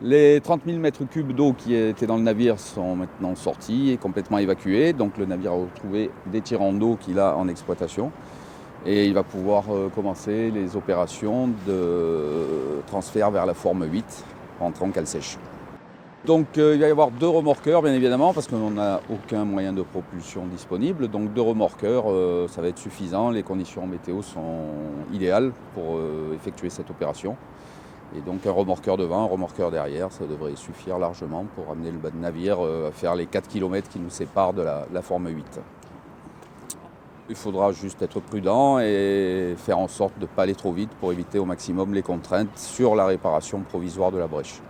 Les 30 000 m3 d'eau qui étaient dans le navire sont maintenant sortis et complètement évacués. Donc le navire a retrouvé des tirants d'eau qu'il a en exploitation. Et il va pouvoir commencer les opérations de transfert vers la forme 8, rentrant cale sèche. Donc il va y avoir 2 remorqueurs bien évidemment parce qu'on n'a aucun moyen de propulsion disponible. Donc 2 remorqueurs, ça va être suffisant. Les conditions météo sont idéales pour effectuer cette opération. Et donc un remorqueur devant, un remorqueur derrière, ça devrait suffire largement pour amener le navire à faire les 4 km qui nous séparent de la forme 8. Il faudra juste être prudent et faire en sorte de ne pas aller trop vite pour éviter au maximum les contraintes sur la réparation provisoire de la brèche.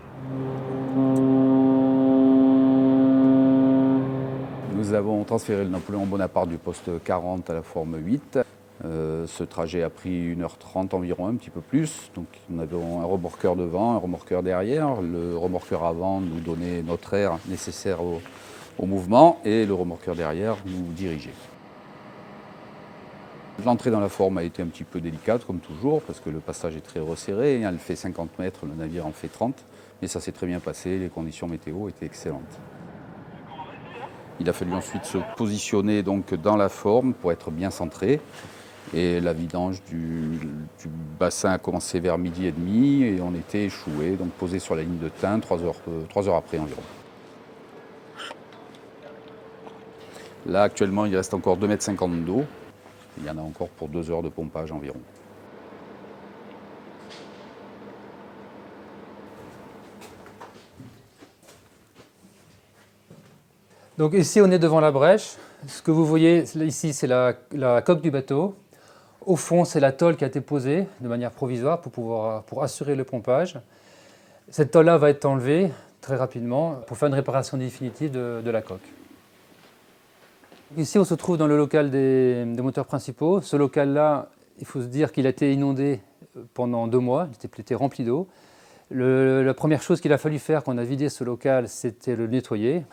Nous avons transféré le Napoléon Bonaparte du poste 40 à la forme 8. Ce trajet a pris 1h30 environ, un petit peu plus. Donc nous avons un remorqueur devant, un remorqueur derrière. Le remorqueur avant nous donnait notre air nécessaire au mouvement et le remorqueur derrière nous dirigeait. L'entrée dans la forme a été un petit peu délicate, comme toujours, parce que le passage est très resserré. Elle fait 50 mètres, le navire en fait 30. Mais ça s'est très bien passé, les conditions météo étaient excellentes. Il a fallu ensuite se positionner donc dans la forme pour être bien centré. Et la vidange du bassin a commencé vers 12h30 et on était échoué, donc posé sur la ligne de thym 3 heures après environ. Là actuellement il reste encore 2,50 m d'eau. Il y en a encore pour 2 heures de pompage environ. Donc ici, on est devant la brèche. Ce que vous voyez ici, c'est la coque du bateau. Au fond, c'est la tôle qui a été posée de manière provisoire pour assurer le pompage. Cette tôle-là va être enlevée très rapidement pour faire une réparation définitive de la coque. Ici, on se trouve dans le local des moteurs principaux. Ce local-là, il faut se dire qu'il a été inondé pendant 2 mois. Il était rempli d'eau. La première chose qu'il a fallu faire quand on a vidé ce local, c'était le nettoyer.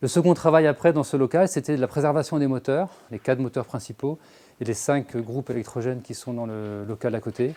Le second travail après dans ce local, c'était la préservation des moteurs, les 4 moteurs principaux et les 5 groupes électrogènes qui sont dans le local à côté.